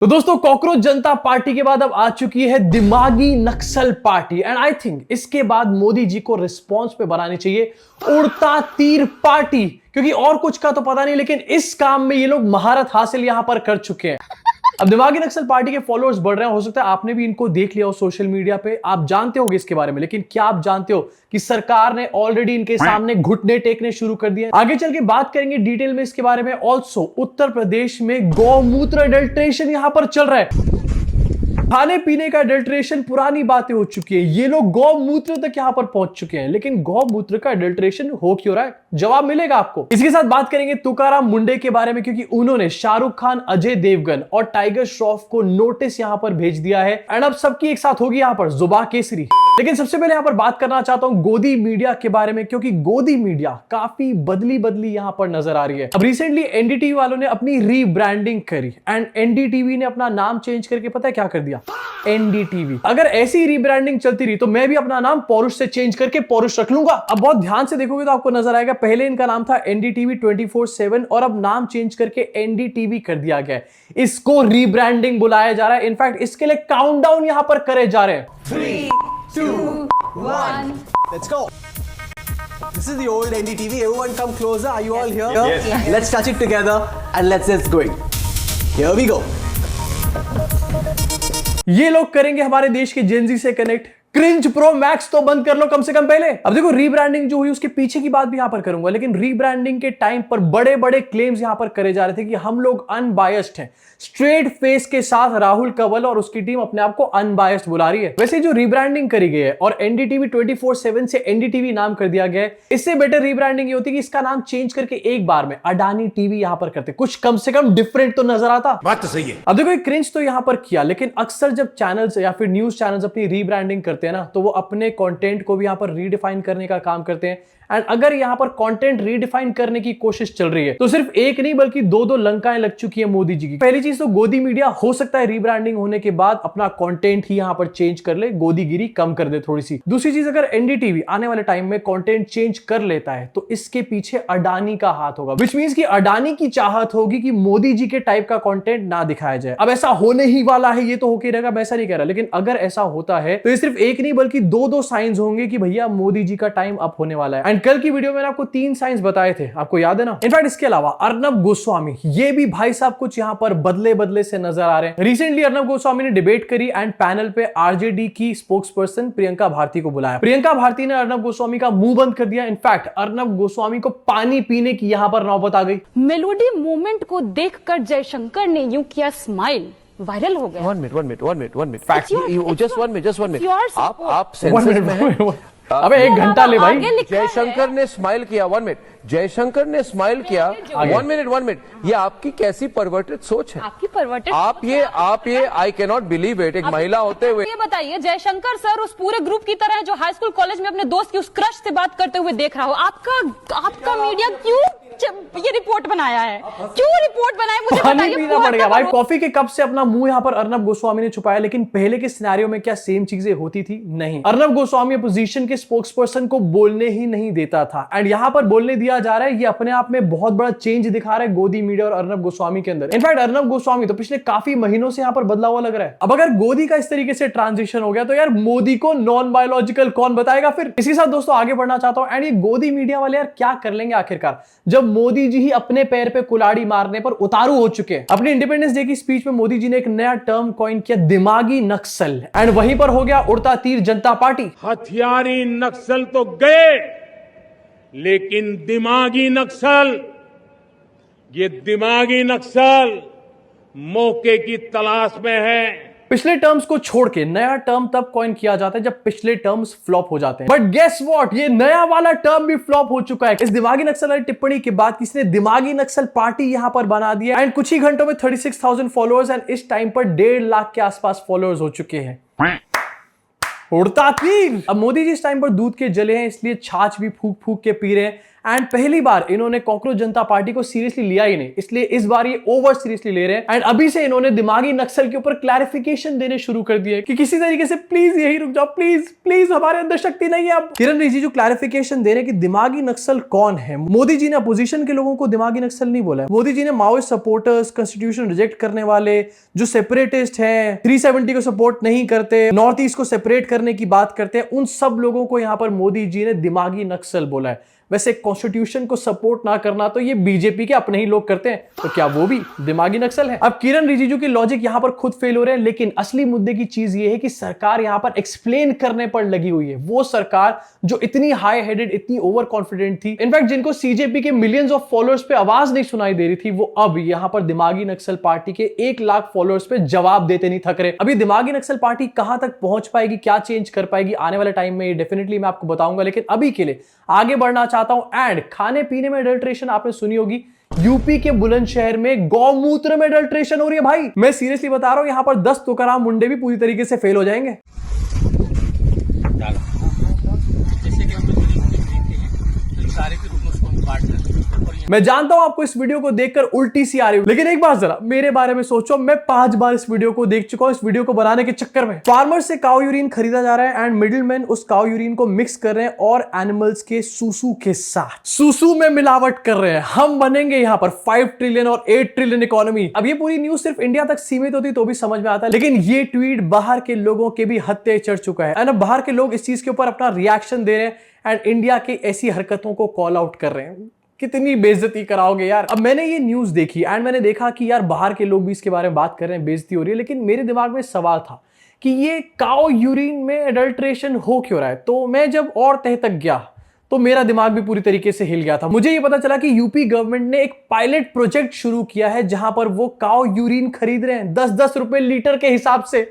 तो दोस्तों कॉकरोच जनता पार्टी के बाद अब आ चुकी है दिमागी नक्सल पार्टी एंड आई थिंक इसके बाद मोदी जी को रिस्पॉन्स पे बनानी चाहिए उड़ता तीर पार्टी, क्योंकि और कुछ का तो पता नहीं लेकिन इस काम में ये लोग महारत हासिल यहां पर कर चुके हैं। अब दिमागी नक्सल पार्टी के फॉलोअर्स बढ़ रहे हैं, हो सकता है आपने भी इनको देख लिया हो सोशल मीडिया पे, आप जानते होंगे इसके बारे में, लेकिन क्या आप जानते हो कि सरकार ने ऑलरेडी इनके सामने घुटने टेकने शुरू कर दिए। आगे चल के बात करेंगे डिटेल में इसके बारे में। ऑल्सो उत्तर प्रदेश में गौमूत्र अडल्ट्रेशन यहां पर चल रहा है, खाने पीने का अडल्ट्रेशन पुरानी बातें हो चुकी है, ये लोग गौमूत्र तक यहां पर पहुंच चुके हैं। लेकिन गौमूत्र का अडल्ट्रेशन हो क्यों रहा है, जवाब मिलेगा आपको। इसके साथ बात करेंगे तुकाराम मुंडे के बारे में, क्योंकि उन्होंने शाहरुख खान, अजय देवगन और टाइगर श्रॉफ को नोटिस यहां पर भेज दिया है एंड अब सबकी एक साथ होगी यहां पर जुबा केसरी। लेकिन सबसे पहले यहां पर बात करना चाहता हूं गोदी मीडिया के बारे में, क्योंकि गोदी मीडिया काफी बदली यहां पर नजर आ रही है। अब रिसेंटली एनडीटीवी वालों ने अपनी रीब्रांडिंग करी एंड एनडीटीवी ने अपना नाम चेंज करके पता है क्या कर दिया, एनडीटीवी। अगर ऐसी रीब्रांडिंग चलती रही तो मैं भी अपना नाम पौरुष से चेंज करके पौरुष रख लूंगा। अब बहुत ध्यान से देखोगे तो आपको नजर आएगा, पहले इनका नाम था एनडीटीवी 24/7 और अब नाम चेंज करके एनडीटीवी कर दिया गया है। इसको रीब्रांडिंग बुलाया जा रहा है। इनफैक्ट इसके लिए काउंटडाउन यहां पर करे जा रहे हैं। 3, 2, 1, let's go. This is the old NDTV. Everyone come closer. Are you all here? Yes. Let's touch it together and let's get going. Here we go. ये लोग करेंगे हमारे देश के जेनजी से कनेक्ट। क्रिंज प्रो मैक्स तो बंद कर लो कम से कम पहले। अब देखो रीब्रांडिंग जो हुई उसके पीछे की बात भी यहां पर करूंगा, लेकिन रीब्रांडिंग के टाइम पर बड़े बड़े क्लेम्स यहां पर करे जा रहे थे कि हम लोग अनबायस्ड हैं। स्ट्रेट फेस के साथ राहुल कंवल और उसकी टीम अपने आप को अनबायस्ड बुला रही है। वैसे जो रीब्रांडिंग करी गई है और एनडीटीवी 24/7 से एनडीटीवी नाम कर दिया गया है, इससे बेटर रीब्रांडिंग ये होती कि इसका नाम चेंज करके एक बार में अडानी टीवी यहां पर करते, कुछ कम से कम डिफरेंट तो नजर आता। बात तो सही है। अब देखो क्रिंज तो यहां पर किया, लेकिन अक्सर जब चैनल्स या फिर न्यूज चैनल्स अपनी रीब्रांडिंग करते हैं ना, तो वो अपने कंटेंट को भी यहां पर रीडिफाइन करने का काम करते हैं। एंड अगर यहां पर कंटेंट रीडिफाइन करने की कोशिश चल रही है तो सिर्फ एक नहीं बल्कि दो लंकाएं लग चुकी है मोदी जी की। पहली चीज तो गोदी मीडिया हो सकता है रीब्रांडिंग होने के बाद अपना कंटेंट ही यहां पर चेंज कर ले, गोदीगिरी कम कर दे थोड़ी सी। दूसरी चीज, अगर एनडीटीवी आने वाले टाइम में कंटेंट चेंज कर लेता है तो इसके पीछे अडानी का हाथ होगा, विच मींस कि अडानी की चाहत होगी कि मोदी जी के टाइप का कंटेंट ना दिखाया जाए। अब ऐसा होने ही वाला है, ये तो होके रहेगा, मैं ऐसा नहीं कह रहा, लेकिन अगर ऐसा होता है तो ये सिर्फ एक नहीं बल्कि दो साइंस होंगे कि भैया मोदी जी का टाइम अप होने वाला है। एंड कल की वीडियो में आपको 3 साइंस बताए थे, आपको याद है ना। इनफैक्ट इसके अलावा अर्नब गोस्वामी, ये भी भाई साहब कुछ यहां पर बदले से नजर आ रहे हैं। रिसेंटली अर्नब गोस्वामी ने डिबेट करी एंड पैनल पे आरजेडी की स्पोक्सपर्सन प्रियंका भारती को बुलाया। प्रियंका भारती ने अर्नब गोस्वामी का मुंह बंद कर दिया। इनफैक्ट अर्नब गोस्वामी को पानी पीने की यहां पर नौबत आ गई। मेलोडी मोमेंट को देखकर जयशंकर ने यूं किया स्माइल, वायरल हो गया। One minute. Fact, just one minute. Yours आप सेंसस में हैं। अबे एक घंटा ले भाई। आगे लिखा है। जयशंकर ने स्माइल किया, 1 मिनट। जयशंकर ने स्माइल किया, 1 मिनट। ये आपकी कैसी परवर्टेड सोच है? आपकी परवर्टेड। आप ये I can not believe it, एक महिला होते हुए। ये बताइए, जयशंकर सर उस पूरे ग्रुप की तरह है जो हाई स्कूल कॉलेज में अपने दोस्त की उस क्रश से बात करते हुए देख रहा हो। आपका मीडिया क्यों ये रिपोर्ट बनाया है, मुझे पानी बताइए। पीना पड़ गया भाई। कॉफी के कप से अपना मुंह यहां पर अर्नब गोस्वामी ने छुपाया, लेकिन पहले के सिनेरियो में क्या सेम चीजें होती थी? नहीं। अर्नब गोस्वामी अपोजिशन के स्पोक्सपर्सन को बोलने ही नहीं देता था एंड यहां पर बोलने दिया जा रहा है। ये अपने आप में बहुत बड़ा चेंज दिखा रहा है गोदी मीडिया और अर्नब गोस्वामी के अंदर। इनफैक्ट अर्नब गोस्वामी तो पिछले काफी महीनों से यहां पर बदला हुआ लग रहा है। अब अगर गोदी का इस तरीके से ट्रांजिशन हो गया तो यार मोदी को नॉन बायोलॉजिकल कौन बताएगा फिर? इसी साथ दोस्तों आगे बढ़ना चाहता हूं एंड ये गोदी मीडिया वाले यार क्या कर लेंगे आखिरकार, जब मोदी जी ही अपने पैर पे कुल्हाड़ी मारने पर उतारू हो चुके हैं। अपनी इंडिपेंडेंस डे की स्पीच में मोदी जी ने एक नया टर्म कॉइन किया, दिमागी नक्सल, एंड वहीं पर हो गया उड़ता तीर जनता पार्टी। हथियारी नक्सल तो गए, लेकिन दिमागी नक्सल, ये दिमागी नक्सल मौके की तलाश में है। पिछले टर्म्स को छोड़ के नया टर्म तब कॉइन किया जाता है जब पिछले टर्म्स फ्लॉप हो जाते हैं। बट गेस व्हाट, ये नया वाला टर्म भी फ्लॉप हो चुका है। इस दिमागी नक्सल वाली टिप्पणी के बाद किसी ने दिमागी नक्सल पार्टी यहां पर बना दिया एंड कुछ ही घंटों में 36,000 फॉलोअर्स एंड इस टाइम पर 1.5 लाख के आसपास फॉलोअर्स हो चुके हैं। उड़ता तीर। अब मोदी जी इस टाइम पर दूध के जले हैं, इसलिए छाछ भी फूक फूक के पी रहे हैं एंड पहली बार इन्होंने कॉकरोच जनता पार्टी को सीरियसली लिया ही नहीं, इसलिए इस बार ये ओवर सीरियसली ले रहे हैं। एंड अभी से इन्होंने दिमागी नक्सल के ऊपर क्लैरिफिकेशन देने शुरू कर दिए कि किसी तरीके से प्लीज यही रुक जाओ, प्लीज प्लीज, हमारे अंदर शक्ति नहीं है। अब किरण रिजिजू क्लैरिफिकेशन दे रहे कि दिमागी नक्सल कौन है। मोदी जी ने अपोजिशन के लोगों को दिमागी नक्सल नहीं बोला है, मोदी जी ने माओइस्ट सपोर्टर्स, कॉन्स्टिट्यूशन रिजेक्ट करने वाले, जो सेपरेटिस्ट हैं, 370 को सपोर्ट नहीं करते, नॉर्थ ईस्ट को सेपरेट करने की बात करते हैं, उन सब लोगों को यहां पर मोदी जी ने दिमागी नक्सल बोला है। वैसे कॉन्स्टिट्यूशन को सपोर्ट ना करना तो ये बीजेपी के अपने ही लोग करते हैं, तो क्या वो भी दिमागी नक्सल है? अब किरण रिजिजू की लॉजिक यहां पर खुद फेल हो रहे हैं, लेकिन असली मुद्दे की चीज ये है कि सरकार यहां पर एक्सप्लेन करने पर लगी हुई है। वो सरकार जो इतनी हाई हेडेड, इतनी ओवर कॉन्फिडेंट थी, इनफैक्ट जिनको सीजेपी के मिलियंस ऑफ फॉलोअर्स पे आवाज नहीं सुनाई दे रही थी, वो अब यहां पर दिमागी नक्सल पार्टी के 1 लाख फॉलोअर्स पे जवाब देते नहीं थक रहे। अभी दिमागी नक्सल पार्टी कहां तक पहुंच पाएगी, क्या चेंज कर पाएगी आने वाले टाइम में, डेफिनेटली मैं आपको बताऊंगा। लेकिन अभी के लिए आगे बढ़ना चाहता हूं। एंड खाने पीने में अडल्ट्रेशन आपने सुनी होगी, यूपी के बुलंदशहर में गौमूत्र में अडल्ट्रेशन हो रही है भाई। मैं सीरियसली बता रहा हूं, यहां पर 10 तुकाराम मुंडे भी पूरी तरीके से फेल हो जाएंगे। मैं जानता हूं आपको इस वीडियो को देखकर उल्टी सी आ रही है, लेकिन एक बार जरा मेरे बारे में सोचो, मैं 5 बार इस वीडियो को देख चुका हूं। इस वीडियो को बनाने के चक्कर में फार्मर से काउ यूरिन खरीदा जा रहा है एंड मिडिलमैन उस काउ यूरिन को मिक्स कर रहे हैं और एनिमल्स के सूसू के साथ सूसू में मिलावट कर रहे हैं। हम बनेंगे यहां पर 5 ट्रिलियन और 8 ट्रिलियन इकोनॉमी। अब ये पूरी न्यूज सिर्फ इंडिया तक सीमित होती तो भी समझ में आता, लेकिन ये ट्वीट बाहर के लोगों के भी हत्थे चढ़ चुका है। एंड अब बाहर के लोग इस चीज के ऊपर अपना रिएक्शन दे रहे हैं एंड इंडिया की ऐसी हरकतों को कॉल आउट कर रहे हैं। कितनी बेइज्जती कराओगे यार। अब मैंने ये न्यूज देखी एंड मैंने देखा कि यार बाहर के लोग भी इसके बारे में बात कर रहे हैं, बेइज्जती हो रही है, लेकिन मेरे दिमाग में सवाल था कि ये काउ यूरिन में एडल्ट्रेशन हो क्यों रहा है। तो मैं जब और तह तक गया तो मेरा दिमाग भी पूरी तरीके से हिल गया था। मुझे ये पता चला कि यूपी गवर्नमेंट ने एक पायलट प्रोजेक्ट शुरू किया है जहां पर वो काउ यूरिन खरीद रहे हैं 10-10 रुपए लीटर के हिसाब से।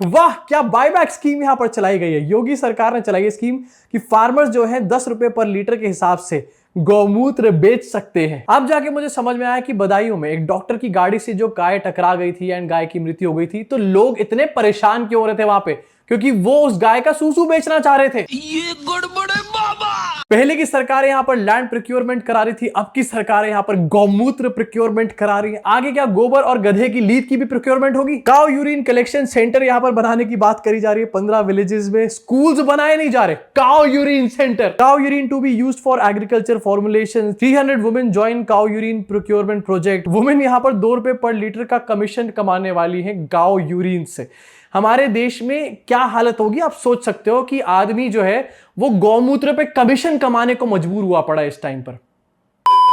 वाह, क्या बायबैक स्कीम यहां पर चलाई गई है। योगी सरकार ने चलाई है स्कीम कि फार्मर्स जो है 10 रुपए पर लीटर के हिसाब से गौमूत्र बेच सकते हैं। अब जाके मुझे समझ में आया कि बदायूं में एक डॉक्टर की गाड़ी से जो गाय टकरा गई थी एंड गाय की मृत्यु हो गई थी, तो लोग इतने परेशान क्यों हो रहे थे वहां पे, क्योंकि वो उस गाय का सूसू बेचना चाह रहे थे। ये गड़बड़ है बाबा। पहले की सरकार यहां पर लैंड प्रोक्योरमेंट करा रही थी, अब की सरकार यहां पर गौमूत्र प्रोक्योरमेंट करा रही है। आगे क्या गोबर और गधे की लीद की भी प्रोक्योरमेंट होगी। काउ यूरिन कलेक्शन सेंटर यहां पर बनाने की बात करी जा रही है। 15 विलेजेस में स्कूल्स बनाए नहीं जा रहे, cow urine centre. Cow urine to be used for agriculture formulation. 300 women join cow urine procurement project. Women यहां पर 2 रुपए पर लीटर का कमीशन कमाने वाली है काउ यूरिन से। हमारे देश में क्या हालत होगी आप सोच सकते हो कि आदमी जो है वो गौमूत्र पे कमीशन कमाने को मजबूर हुआ पड़ा इस टाइम पर।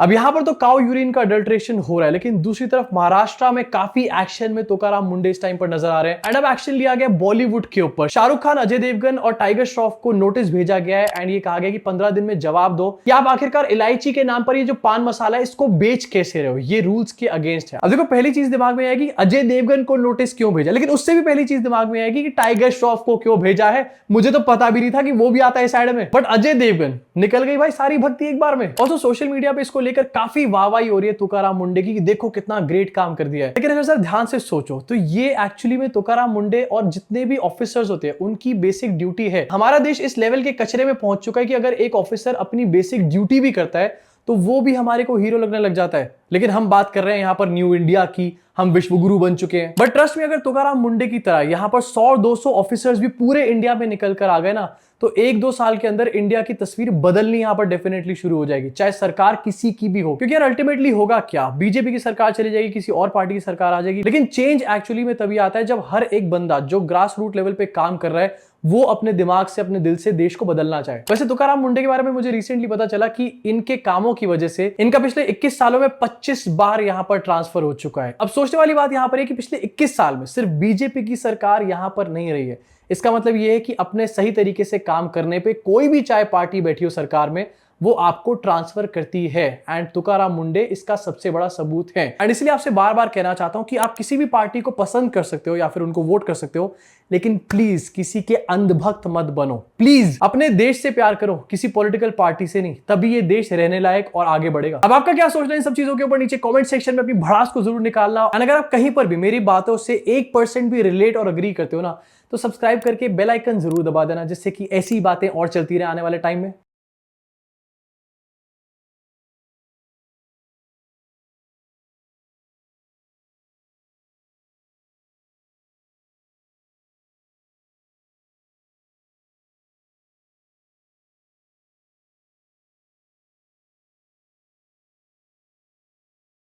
अब यहां पर तो काउ यूरिन का अडल्ट्रेशन हो रहा है, लेकिन दूसरी तरफ महाराष्ट्र में काफी एक्शन में तुकाराम मुंडे इस टाइम पर नजर आ रहे हैं। एंड अब एक्शन लिया गया बॉलीवुड के ऊपर। शाहरुख खान, अजय देवगन और टाइगर श्रॉफ को नोटिस भेजा गया है एंड ये कहा गया कि 15 दिन में जवाब दो कि आप आखिरकार इलायची के नाम पर ये जो पान मसाला है इसको बेच कैसे रहे हो, ये रूल्स के अगेंस्ट है। अब देखो, पहली चीज दिमाग में आएगी अजय देवगन को नोटिस क्यों भेजा, लेकिन उससे भी पहली चीज दिमाग में आएगी कि टाइगर श्रॉफ को क्यों भेजा है। मुझे तो पता भी नहीं था कि वो भी आता है साइड में, बट अजय देवगन निकल गई भाई सारी भक्ति एक बार में। और तो सोशल मीडिया पे इसको लेकर काफी वाहवाही हो रही है तुकाराम मुंडे की कि देखो कितना ग्रेट काम कर दिया है। लेकिन अगर सर ध्यान से सोचो तो ये एक्चुअली में तुकाराम मुंडे और जितने भी ऑफिसर्स होते हैं उनकी बेसिक ड्यूटी है। हमारा देश इस लेवल के कचरे में पहुंच चुका है कि अगर एक ऑफिसर अपनी बेसिक ड्यूटी भी करता है तो वो भी हमारे को हीरो लगने लग जाता है। लेकिन हम बात कर रहे हैं यहाँ पर न्यू इंडिया की, हम विश्वगुरु बन चुके हैं। बट ट्रस्ट में, अगर तुकाराम मुंडे की तरह यहाँ पर 100-200 ऑफिसर्स भी पूरे इंडिया में निकल कर आ गए ना, तो 1-2 साल के अंदर इंडिया की तस्वीर बदलनी यहाँ पर डेफिनेटली शुरू हो जाएगी, चाहे सरकार किसी की भी हो। क्योंकि यार अल्टीमेटली होगा क्या, बीजेपी की सरकार चली जाएगी, किसी और पार्टी की सरकार आ जाएगी, लेकिन चेंज एक्चुअली में तभी आता है जब हर एक बंदा जो ग्रास रूट लेवल पे काम कर रहा है वो अपने दिमाग से, अपने दिल से देश को बदलना चाहे। वैसे तुकाराम मुंडे के बारे में मुझे रिसेंटली पता चला कि इनके कामों की वजह से इनका पिछले 21 सालों में 25 बार यहां पर ट्रांसफर हो चुका है। अब सोचने वाली बात यहां पर है कि पिछले 21 साल में सिर्फ बीजेपी की सरकार यहां पर नहीं रही है। इसका मतलब यह है कि अपने सही तरीके से काम करने पे कोई भी चाहे पार्टी बैठी हो सरकार में, वो आपको ट्रांसफर करती है। एंड तुकाराम मुंडे इसका सबसे बड़ा सबूत है। एंड इसलिए आपसे बार बार कहना चाहता हूं कि आप किसी भी पार्टी को पसंद कर सकते हो या फिर उनको वोट कर सकते हो, लेकिन प्लीज किसी के अंधभक्त मत बनो। प्लीज अपने देश से प्यार करो, किसी पॉलिटिकल पार्टी से नहीं, तभी ये देश रहने लायक और आगे बढ़ेगा। अब आपका क्या सोचना है इन सब चीजों के ऊपर, नीचे कमेंट सेक्शन में अपनी भड़ास को जरूर निकालना। और अगर आप कहीं पर भी मेरी बातों से 1% भी रिलेट और अग्री करते हो ना, तो सब्सक्राइब करके बेल आइकन जरूर दबा देना, जिससे कि ऐसी बातें और चलती रहे आने वाले टाइम में।